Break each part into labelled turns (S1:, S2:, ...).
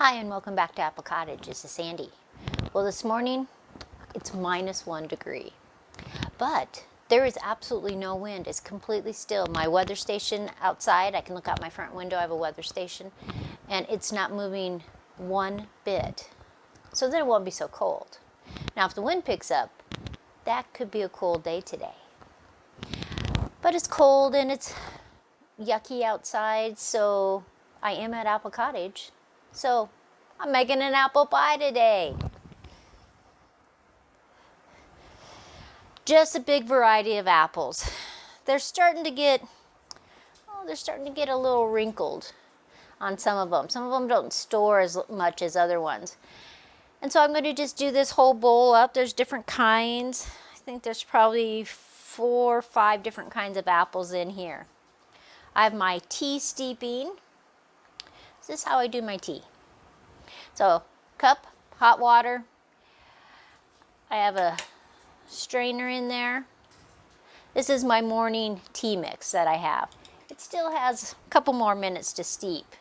S1: Hi and welcome back to Apple Cottage. This is Sandy. Well, this morning it's -1 degree, but there is absolutely no wind. It's completely still. My weather station outside, I can look out my front window. I have a weather station and it's not moving one bit. So then it won't be so cold. Now if the wind picks up, that could be a cold day today. But it's cold and it's yucky outside, so I am at Apple Cottage. So I'm making an apple pie today. Just a big variety of apples. They're starting to get, a little wrinkled on some of them. Some of them don't store as much as other ones. And so I'm going to just do this whole bowl up. There's different kinds. I think there's probably 4 or 5 different kinds of apples in here. I have my tea steeping. This is how I do my tea. So, cup, hot water. I have a strainer in there. This is my morning tea mix that I have. It still has a couple more minutes to steep.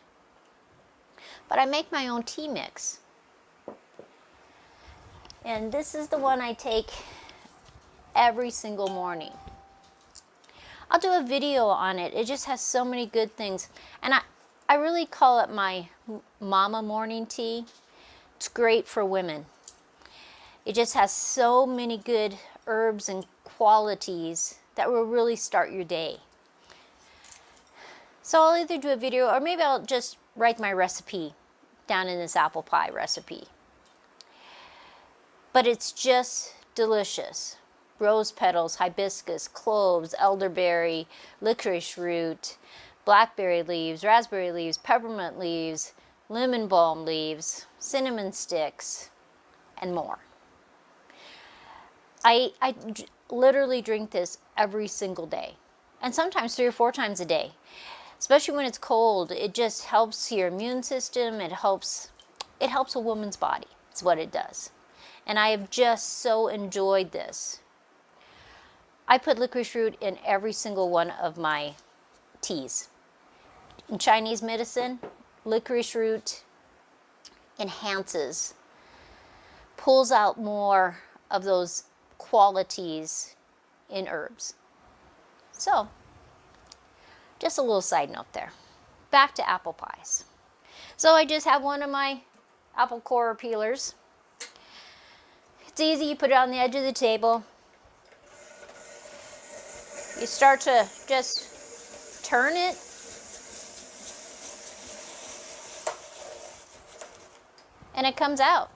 S1: But I make my own tea mix. And this is the one I take every single morning. I'll do a video on it. It just has so many good things. And I really call it my mama morning tea. It's great for women. It just has so many good herbs and qualities that will really start your day. So I'll either do a video or maybe I'll just write my recipe down in this apple pie recipe. But it's just delicious. Rose petals, hibiscus, cloves, elderberry, licorice root, blackberry leaves, raspberry leaves, peppermint leaves, lemon balm leaves, cinnamon sticks, and more. I literally drink this every single day, and sometimes 3 or 4 times a day. Especially when it's cold, it just helps your immune system. It helps a woman's body. It's what it does. And I have just so enjoyed this. I put licorice root in every single one of my teas. In Chinese medicine, licorice root enhances, pulls out more of those qualities in herbs. So, just a little side note there. Back to apple pies. So I just have one of my apple core peelers. It's easy, you put it on the edge of the table. You start to just turn it. And it comes out.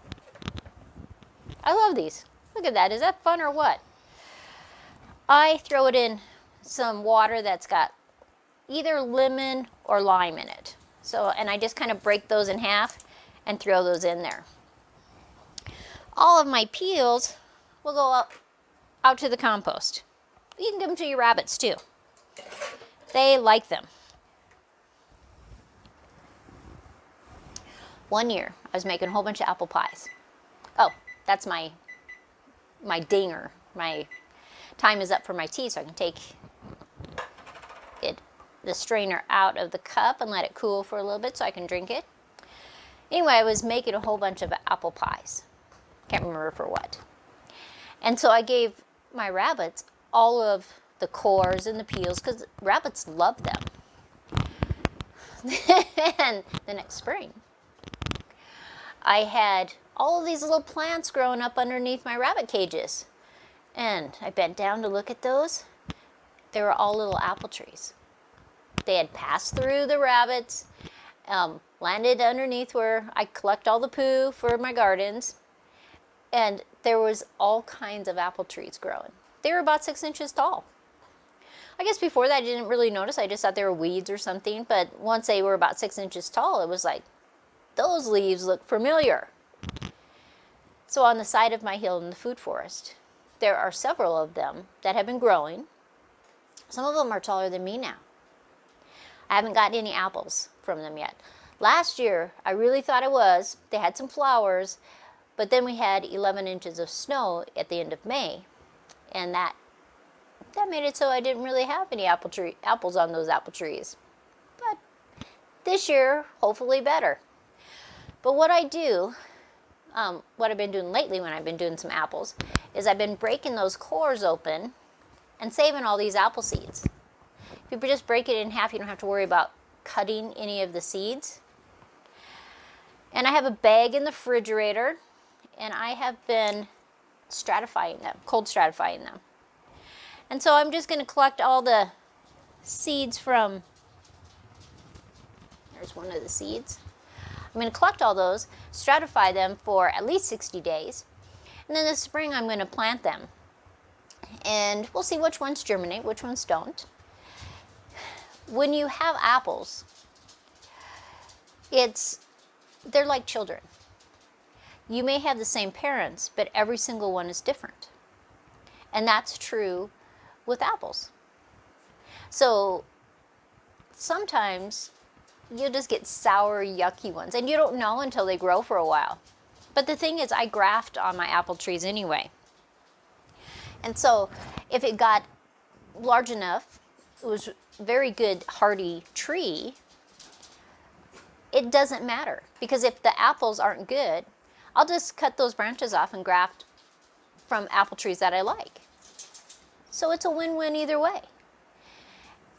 S1: I love these. Look at that. Is that fun or what? I throw it in some water that's got either lemon or lime in it. So, and I just kind of break those in half and throw those in there. All of my peels will go out to the compost. You can give them to your rabbits too. They like them. One year, I was making a whole bunch of apple pies. Oh, that's my dinger. My time is up for my tea, so I can take the strainer out of the cup and let it cool for a little bit so I can drink it. Anyway, I was making a whole bunch of apple pies. Can't remember for what. And so I gave my rabbits all of the cores and the peels because rabbits love them. And the next spring, I had all of these little plants growing up underneath my rabbit cages. And I bent down to look at those. They were all little apple trees. They had passed through the rabbits, landed underneath where I collect all the poo for my gardens. And there was all kinds of apple trees growing. They were about 6 inches tall. I guess before that I didn't really notice. I just thought they were weeds or something. But once they were about 6 inches tall, it was like, those leaves look familiar. So on the side of my hill in the food forest, there are several of them that have been growing. Some of them are taller than me now. I haven't gotten any apples from them yet. Last year, I really thought it was. They had some flowers, but then we had 11 inches of snow at the end of May, and that made it so I didn't really have any apples on those apple trees. But this year, hopefully better. But what I do, what I've been doing lately when I've been doing some apples, is I've been breaking those cores open and saving all these apple seeds. If you just break it in half, you don't have to worry about cutting any of the seeds. And I have a bag in the refrigerator, and I have been stratifying them, cold stratifying them. And so I'm just going to collect all the seeds from, there's one of the seeds. I'm going to collect all those, stratify them for at least 60 days, and then this spring I'm going to plant them. And we'll see which ones germinate, which ones don't. When you have apples, they're like children. You may have the same parents, but every single one is different. And that's true with apples. So sometimes you'll just get sour, yucky ones, and you don't know until they grow for a while. But the thing is, I graft on my apple trees anyway. And so if it got large enough, it was a very good hardy tree, it doesn't matter, because if the apples aren't good, I'll just cut those branches off and graft from apple trees that I like. So it's a win-win either way.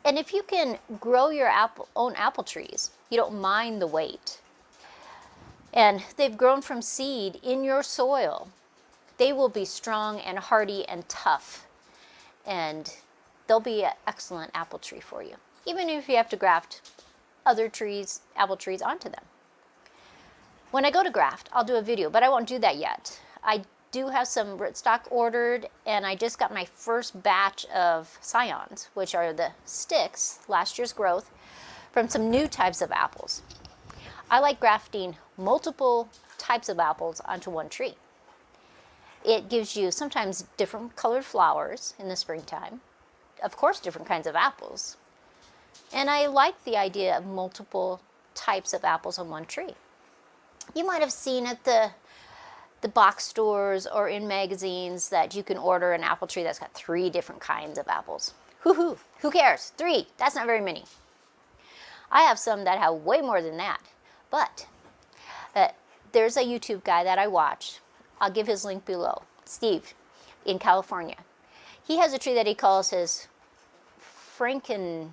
S1: And if you can grow your own apple trees, you don't mind the weight, and they've grown from seed in your soil, they will be strong and hardy and tough, and they'll be an excellent apple tree for you, even if you have to graft other trees, apple trees, onto them. When I go to graft, I'll do a video, but I won't do that yet. I do have some rootstock ordered, and I just got my first batch of scions, which are the sticks, last year's growth, from some new types of apples. I like grafting multiple types of apples onto one tree. It gives you sometimes different colored flowers in the springtime, of course different kinds of apples, and I like the idea of multiple types of apples on one tree. You might have seen at the box stores or in magazines that you can order an apple tree that's got 3 different kinds of apples. Who cares? 3, that's not very many. I have some that have way more than that, but there's a YouTube guy that I watch. I'll give his link below, Steve, in California. He has a tree that he calls his Franken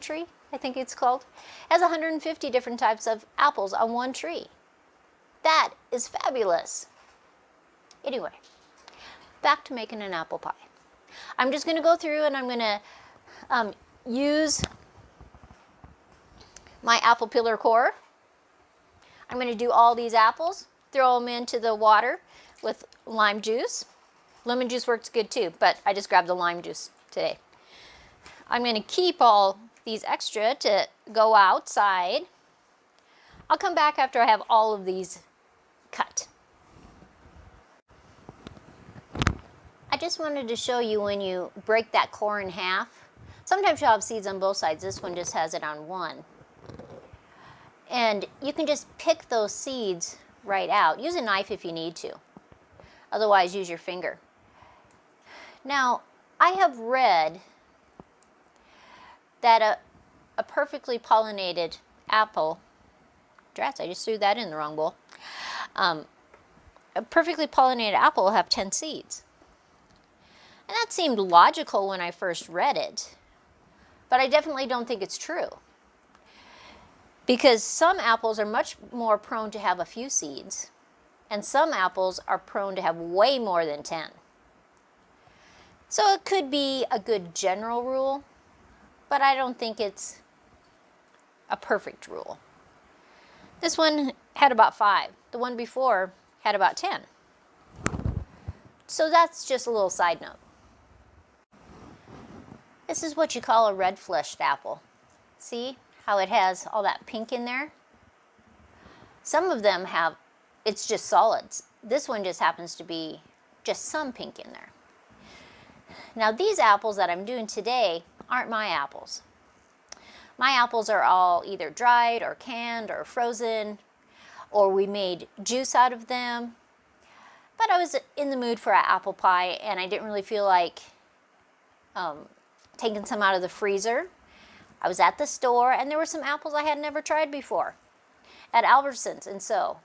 S1: tree, I think it's called. It has 150 different types of apples on one tree. That is fabulous. Anyway, back to making an apple pie. I'm just going to go through and I'm going to use my apple peeler core. I'm going to do all these apples, throw them into the water with lime juice. Lemon juice works good too, but I just grabbed the lime juice today. I'm going to keep all these extra to go outside. I'll come back after I have all of these cut. I just wanted to show you when you break that core in half. Sometimes you'll have seeds on both sides. This one just has it on one. And you can just pick those seeds right out. Use a knife if you need to. Otherwise, use your finger. Now, I have read that a perfectly pollinated apple, drats, I just threw that in the wrong bowl. A perfectly pollinated apple will have 10 seeds. And that seemed logical when I first read it, but I definitely don't think it's true. Because some apples are much more prone to have a few seeds, and some apples are prone to have way more than 10. So it could be a good general rule, but I don't think it's a perfect rule. This one had about 5. The one before had about 10. So that's just a little side note. This is what you call a red-fleshed apple. See how it has all that pink in there? Some of them have, it's just solids. This one just happens to be just some pink in there. Now these apples that I'm doing today aren't my apples. My apples are all either dried or canned or frozen, or we made juice out of them. But I was in the mood for an apple pie, and I didn't really feel like taking some out of the freezer. I was at the store, and there were some apples I had never tried before. at Albertsons. And so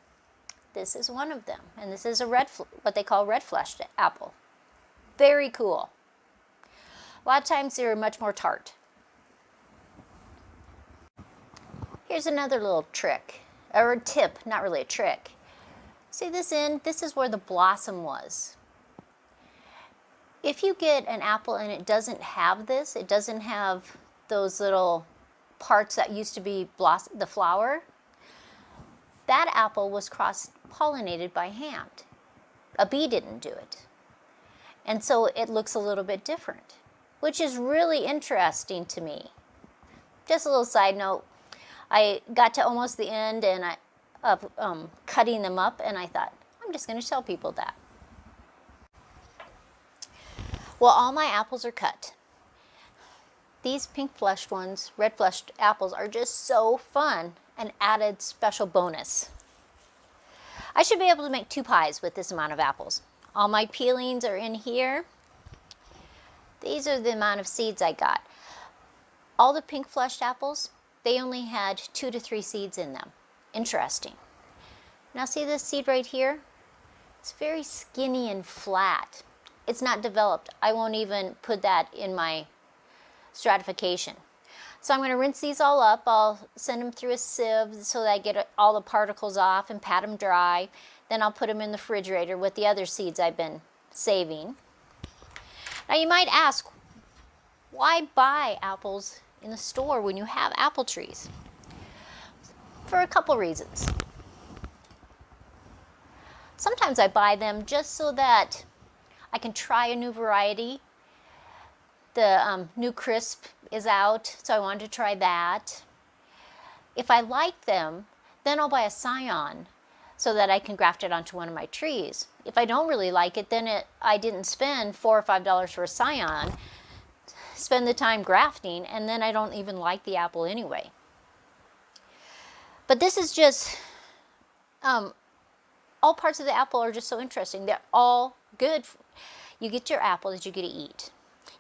S1: this is one of them. And this is a what they call red fleshed apple. Very cool. A lot of times they're much more tart. Here's another little trick, or a tip, not really a trick. See this end? This is where the blossom was. If you get an apple and it doesn't have this, it doesn't have those little parts that used to be the flower, that apple was cross-pollinated by hand. A bee didn't do it. And so it looks a little bit different, which is really interesting to me. Just a little side note, I got to almost the end and of cutting them up, and I thought, I'm just going to tell people that. Well, all my apples are cut. These pink fleshed ones, red fleshed apples, are just so fun, an added special bonus. I should be able to make 2 pies with this amount of apples. All my peelings are in here. These are the amount of seeds I got. All the pink fleshed apples, they only had 2 to 3 seeds in them. Interesting. Now see this seed right here? It's very skinny and flat. It's not developed. I won't even put that in my stratification. So I'm going to rinse these all up. I'll send them through a sieve so that I get all the particles off and pat them dry. Then I'll put them in the refrigerator with the other seeds I've been saving. Now you might ask, why buy apples in the store when you have apple trees? For a couple reasons. Sometimes I buy them just so that I can try a new variety. The new Crisp is out, so I wanted to try that. If I like them, then I'll buy a scion so that I can graft it onto one of my trees. If I don't really like it, then I didn't spend $4 or $5 for a scion, spend the time grafting, and then I don't even like the apple anyway. But this is just, all parts of the apple are just so interesting. They're all good. You get your apple that you get to eat.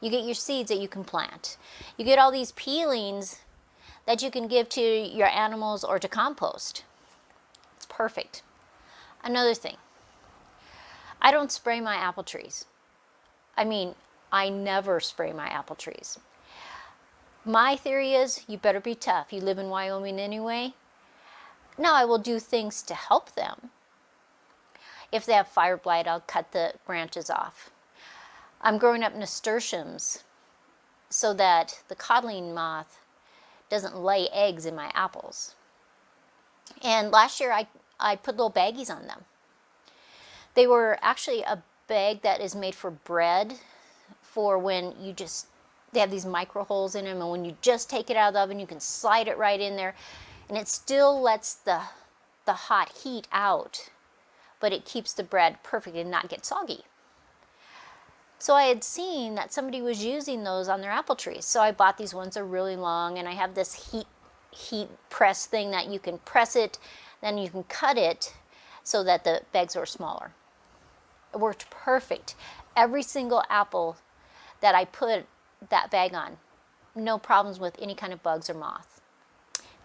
S1: You get your seeds that you can plant. You get all these peelings that you can give to your animals or to compost. It's perfect. Another thing, I don't spray my apple trees. I mean, I never spray my apple trees. My theory is you better be tough. You live in Wyoming anyway. Now I will do things to help them. If they have fire blight, I'll cut the branches off. I'm growing up nasturtiums so that the codling moth doesn't lay eggs in my apples. And last year I put little baggies on them. They were actually a bag that is made for bread, for when they have these micro holes in them, and when you just take it out of the oven, you can slide it right in there, and it still lets the hot heat out, but it keeps the bread perfect and not get soggy. So I had seen that somebody was using those on their apple trees. So I bought these ones. They're really long, and I have this heat press thing that you can press it, then you can cut it so that the bags are smaller. It worked perfect. Every single apple that I put that bag on, no problems with any kind of bugs or moth.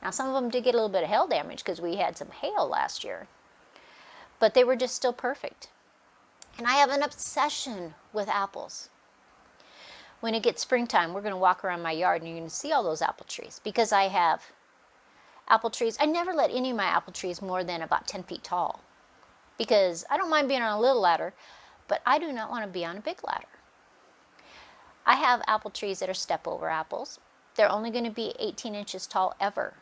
S1: Now some of them did get a little bit of hail damage because we had some hail last year, but they were just still perfect. And I have an obsession with apples. When it gets springtime, we're going to walk around my yard and you're going to see all those apple trees, because I have apple trees. I never let any of my apple trees more than about 10 feet tall, because I don't mind being on a little ladder, but I do not want to be on a big ladder. I have apple trees that are step over apples. They're only going to be 18 inches tall ever.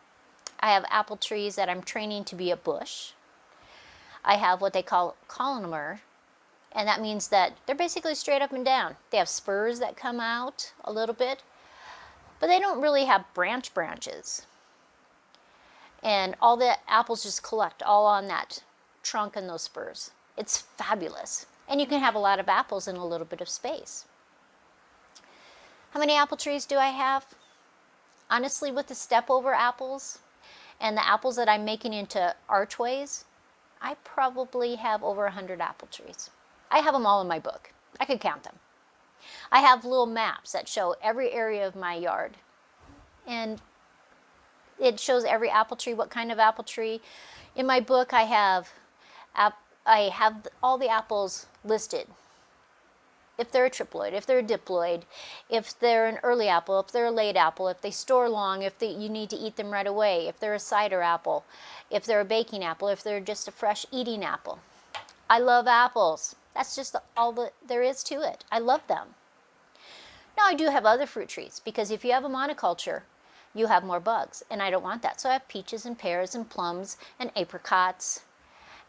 S1: I have apple trees that I'm training to be a bush. I have what they call columnar, and that means that they're basically straight up and down. They have spurs that come out a little bit, but they don't really have branches. And all the apples just collect all on that trunk and those spurs. It's fabulous. And you can have a lot of apples in a little bit of space. How many apple trees do I have? Honestly, with the step over apples and the apples that I'm making into archways, I probably have over 100 apple trees. I have them all in my book. I could count them. I have little maps that show every area of my yard. And it shows every apple tree, what kind of apple tree. In my book, I have all the apples listed. If they're a triploid, if they're a diploid, if they're an early apple, if they're a late apple, if they store long, you need to eat them right away, if they're a cider apple, if they're a baking apple, if they're just a fresh eating apple. I love apples. That's just all that there is to it. I love them. Now I do have other fruit trees, because if you have a monoculture, you have more bugs, and I don't want that. So I have peaches and pears and plums and apricots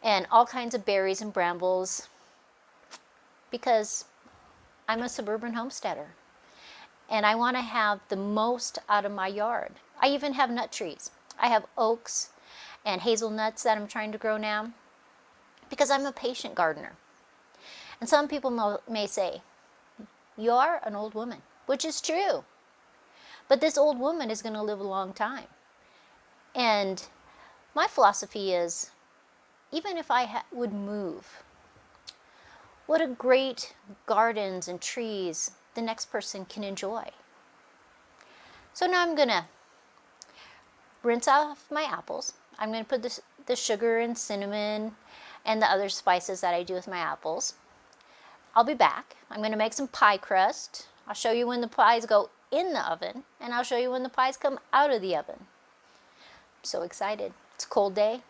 S1: and all kinds of berries and brambles, because I'm a suburban homesteader and I want to have the most out of my yard. I even have nut trees. I have oaks and hazelnuts that I'm trying to grow now, because I'm a patient gardener. And some people may say, you are an old woman, which is true. But this old woman is going to live a long time. And my philosophy is, even if I would move, what a great gardens and trees the next person can enjoy. So now I'm going to rinse off my apples. I'm going to put the sugar and cinnamon and the other spices that I do with my apples. I'll be back. I'm going to make some pie crust. I'll show you when the pies go in the oven, and I'll show you when the pies come out of the oven. I'm so excited. It's a cold day,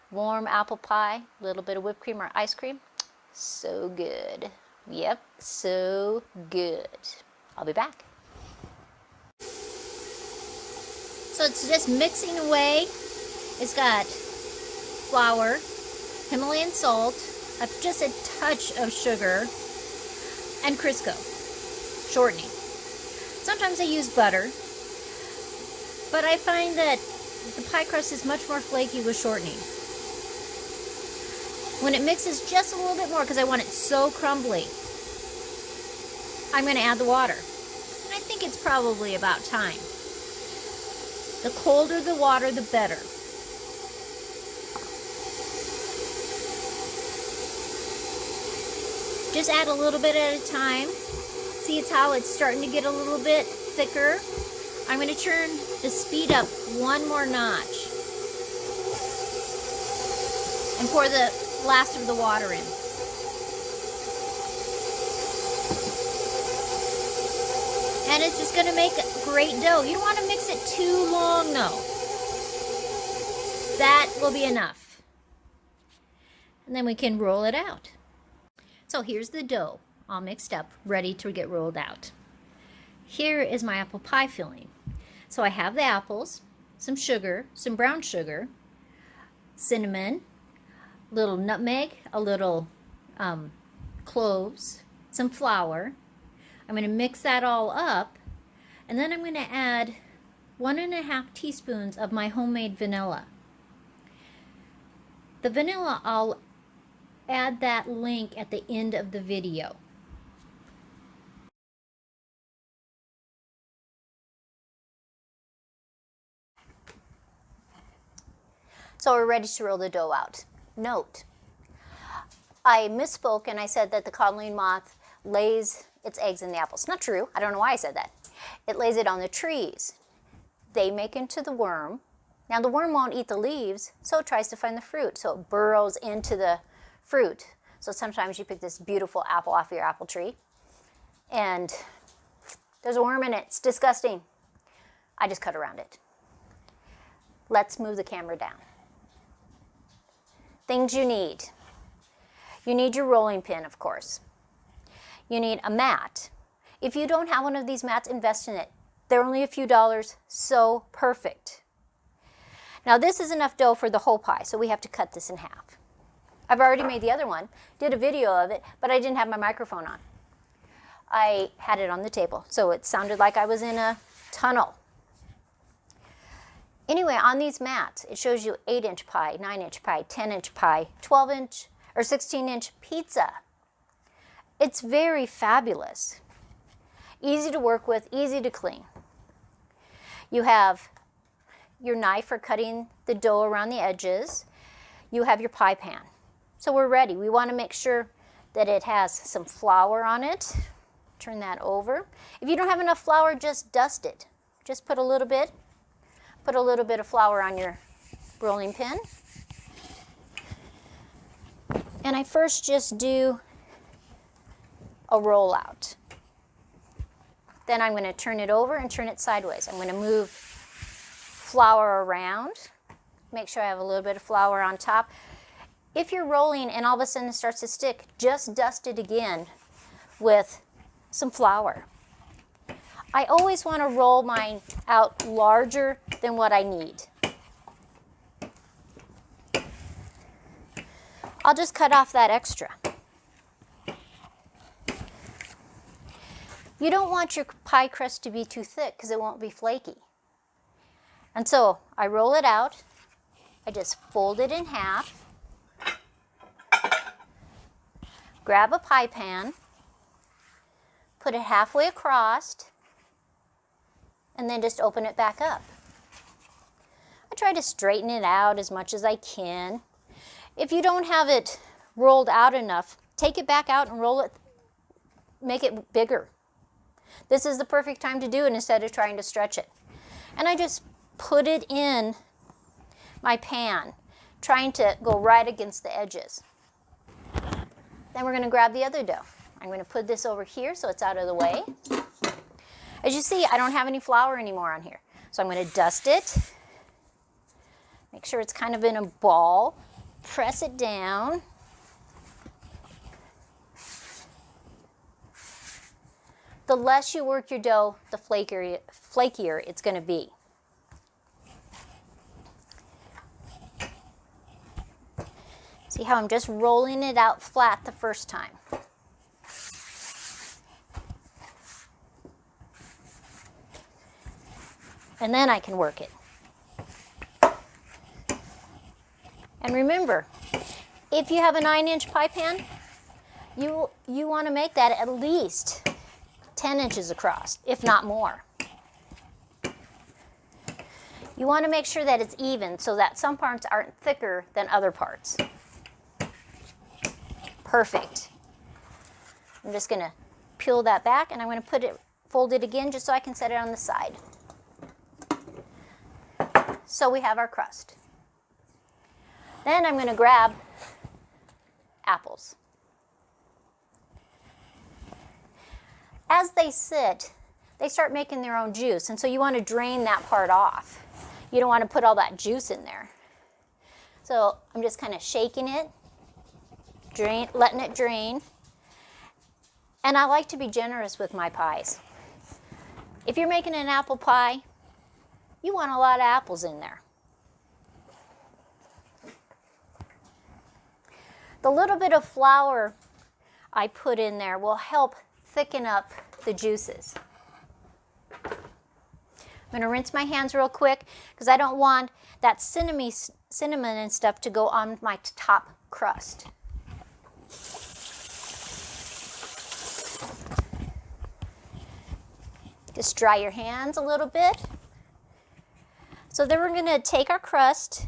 S1: warm apple pie, a little bit of whipped cream or ice cream. So good. Yep, so good. I'll be back. So it's just mixing away. It's got flour, Himalayan salt, just a touch of sugar, and Crisco, shortening. Sometimes I use butter, but I find that the pie crust is much more flaky with shortening. When it mixes just a little bit more, because I want it so crumbly, I'm going to add the water. And I think it's probably about time. The colder the water, the better. Just add a little bit at a time. See, it's how it's starting to get a little bit thicker. I'm going to turn the speed up one more notch and pour the last of the water in. And it's just going to make a great dough. You don't want to mix it too long though. That will be enough. And then we can roll it out. So here's the dough, all mixed up, ready to get rolled out. Here is my apple pie filling. So I have the apples, some sugar, some brown sugar, cinnamon, little nutmeg, a little cloves, some flour. I'm going to mix that all up, and then I'm going to add 1.5 teaspoons of my homemade vanilla. The vanilla, I'll add that link at the end of the video. So we're ready to roll the dough out. Note, I misspoke and I said that the codling moth lays its eggs in the apples. Not true. I don't know why I said that. It lays it on the trees. They make into the worm. Now the worm won't eat the leaves, so it tries to find the fruit. So it burrows into the fruit. So sometimes you pick this beautiful apple off your apple tree and there's a worm in it. It's disgusting. I just cut around it. Let's move the camera down. Things you need. You need your rolling pin, of course. You need a mat. If you don't have one of these mats, invest in it. They're only a few dollars, so perfect. Now this is enough dough for the whole pie, so we have to cut this in half. I've already made the other one, did a video of it, but I didn't have my microphone on. I had it on the table, so it sounded like I was in a tunnel. Anyway, on these mats, it shows you 8-inch pie, 9-inch pie, 10-inch pie, 12-inch or 16-inch pizza. It's very fabulous. Easy to work with, easy to clean. You have your knife for cutting the dough around the edges. You have your pie pan. So we're ready. We want to make sure that it has some flour on it. Turn that over. If you don't have enough flour, just dust it. Just put a little bit. Put a little bit of flour on your rolling pin. And I first just do a rollout. Then I'm going to turn it over and turn it sideways. I'm going to move flour around. Make sure I have a little bit of flour on top. If you're rolling and all of a sudden it starts to stick, just dust it again with some flour. I always want to roll mine out larger than what I need. I'll just cut off that extra. You don't want your pie crust to be too thick because it won't be flaky. And so I roll it out. I just fold it in half. Grab a pie pan. Put it halfway across. And then just open it back up. I try to straighten it out as much as I can. If you don't have it rolled out enough, take it back out and roll it, make it bigger. This is the perfect time to do it instead of trying to stretch it. And I just put it in my pan, trying to go right against the edges. Then we're going to grab the other dough. I'm going to put this over here so it's out of the way. As you see, I don't have any flour anymore on here. So I'm going to dust it. Make sure it's kind of in a ball. Press it down. The less you work your dough, the flakier it's going to be. See how I'm just rolling it out flat the first time. And then I can work it. And remember, if you have a 9-inch pie pan, you want to make that at least 10 inches across, if not more. You want to make sure that it's even so that some parts aren't thicker than other parts. Perfect. I'm just going to peel that back and I'm going to fold it again just so I can set it on the side. So we have our crust. Then I'm going to grab apples. As they sit, they start making their own juice, and so you want to drain that part off. You don't want to put all that juice in there. So I'm just kind of shaking it, letting it drain. And I like to be generous with my pies. If you're making an apple pie, you want a lot of apples in there. The little bit of flour I put in there will help thicken up the juices. I'm going to rinse my hands real quick because I don't want that cinnamon and stuff to go on my top crust. Just dry your hands a little bit. So then we're going to take our crust.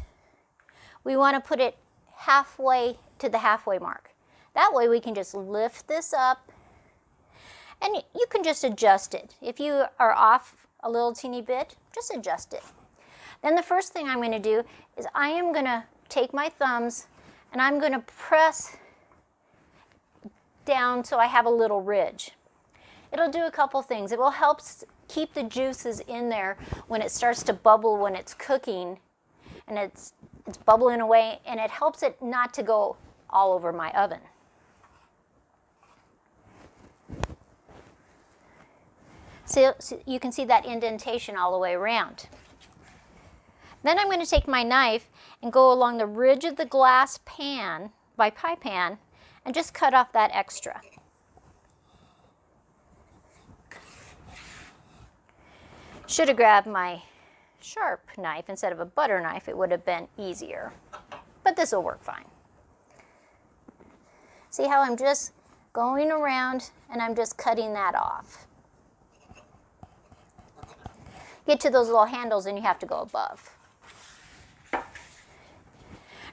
S1: We want to put it halfway to the halfway mark. That way we can just lift this up and you can just adjust it. If you are off a little teeny bit, just adjust it. Then the first thing I'm going to do is I am going to take my thumbs and I'm going to press down so I have a little ridge. It'll do a couple things. It will help keep the juices in there when it starts to bubble when it's cooking and it's bubbling away, and it helps it not to go all over my oven. So you can see that indentation all the way around. Then I'm going to take my knife and go along the ridge of the glass pan, my pie pan, and just cut off that extra. Should have grabbed my sharp knife instead of a butter knife. It would have been easier, but this will work fine. See how I'm just going around and I'm just cutting that off. Get to those little handles and you have to go above.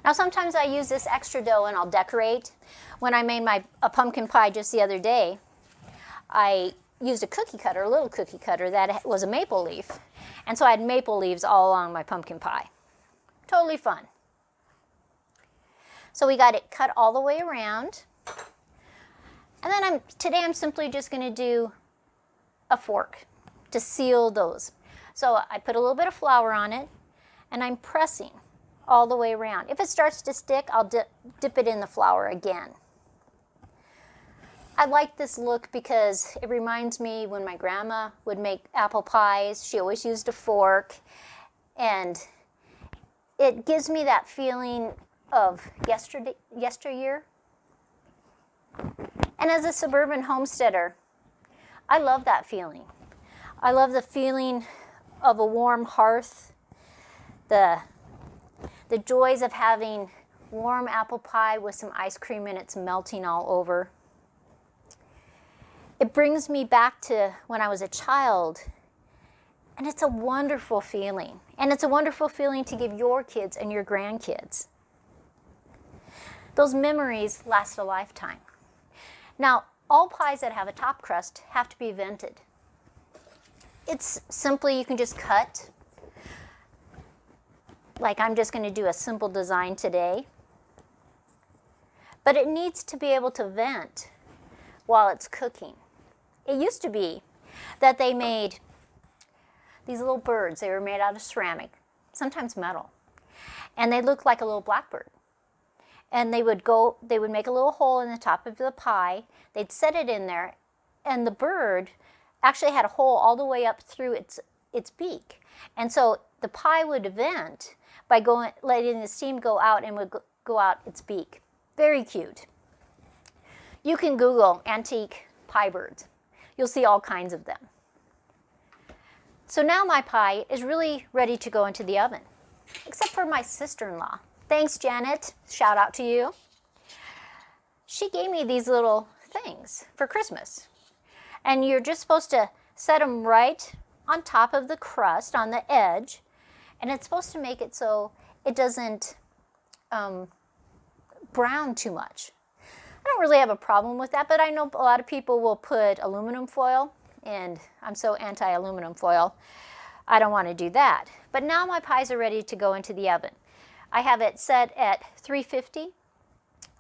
S1: Now sometimes I use this extra dough and I'll decorate. When I made a pumpkin pie just the other day, I used a cookie cutter, a little cookie cutter that was a maple leaf. And so I had maple leaves all along my pumpkin pie. Totally fun. So we got it cut all the way around. And then today I'm simply just going to do a fork to seal those. So I put a little bit of flour on it, and I'm pressing all the way around. If it starts to stick, I'll dip it in the flour again. I like this look because it reminds me when my grandma would make apple pies. She always used a fork, and it gives me that feeling of yesteryear. And as a suburban homesteader, I love that feeling. I love the feeling of a warm hearth, the joys of having warm apple pie with some ice cream and it's melting all over. It brings me back to when I was a child, and it's a wonderful feeling. And it's a wonderful feeling to give your kids and your grandkids. Those memories last a lifetime. Now, all pies that have a top crust have to be vented. It's simply, you can just cut. Like I'm just going to do a simple design today. But it needs to be able to vent while it's cooking. It used to be that they made these little birds. They were made out of ceramic, sometimes metal. And they looked like a little blackbird. And they would make a little hole in the top of the pie. They'd set it in there, and the bird actually had a hole all the way up through its beak. And so the pie would vent by letting the steam go out, and would go out its beak. Very cute. You can Google antique pie birds. You'll see all kinds of them. So now my pie is really ready to go into the oven, except for my sister-in-law. Thanks, Janet. Shout out to you. She gave me these little things for Christmas. And you're just supposed to set them right on top of the crust, on the edge. And it's supposed to make it so it doesn't brown too much. I don't really have a problem with that, but I know a lot of people will put aluminum foil, and I'm so anti-aluminum foil, I don't want to do that. But now my pies are ready to go into the oven. I have it set at 350.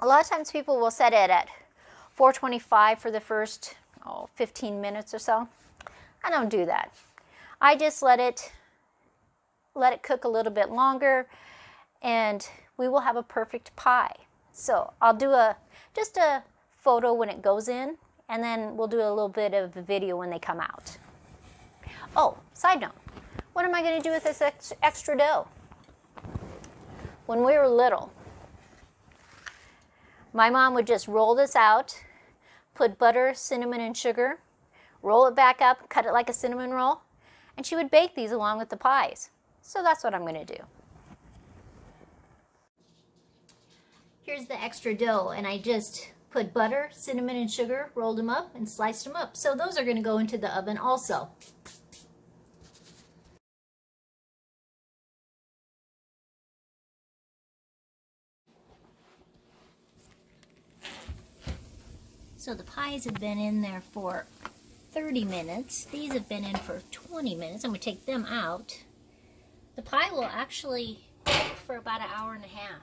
S1: A lot of times people will set it at 425 for the first 15 minutes or so. I don't do that. I just let it cook a little bit longer, and we will have a perfect pie. So I'll do just a photo when it goes in, and then we'll do a little bit of a video when they come out. Oh, side note, what am I going to do with this extra dough? When we were little, my mom would just roll this out, put butter, cinnamon, and sugar, roll it back up, cut it like a cinnamon roll, and she would bake these along with the pies. So that's what I'm going to do. Here's the extra dough, and I just put butter, cinnamon, and sugar, rolled them up, and sliced them up. So those are going to go into the oven also. So the pies have been in there for 30 minutes. These have been in for 20 minutes. I'm going to take them out. The pie will actually cook for about an hour and a half.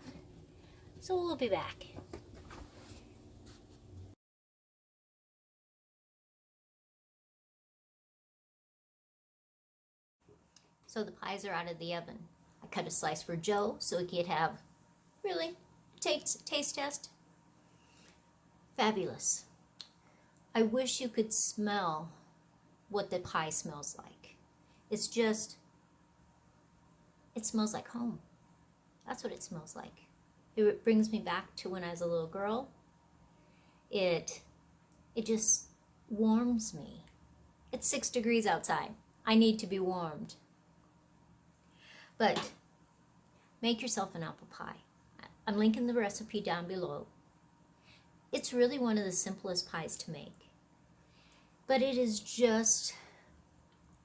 S1: So we'll be back. So the pies are out of the oven. I cut a slice for Joe so he could have really taste test. Fabulous. I wish you could smell what the pie smells like. It smells like home. That's what it smells like. It brings me back to when I was a little girl. It just warms me. It's 6 degrees outside. I need to be warmed. But make yourself an apple pie. I'm linking the recipe down below. It's really one of the simplest pies to make. But it is just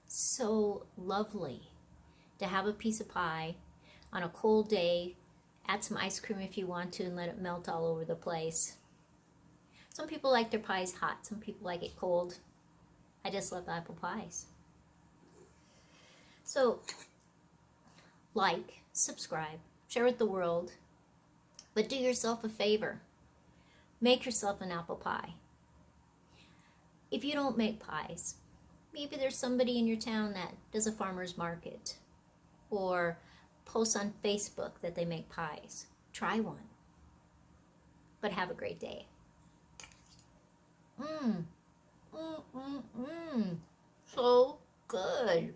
S1: so lovely to have a piece of pie on a cold day. Add some ice cream if you want to and let it melt all over the place. Some people like their pies hot. Some people like it cold. I just love apple pies. So, like, subscribe, share with the world, but do yourself a favor. Make yourself an apple pie. If you don't make pies, maybe there's somebody in your town that does a farmer's market or posts on Facebook that they make pies. Try one. But have a great day. So good.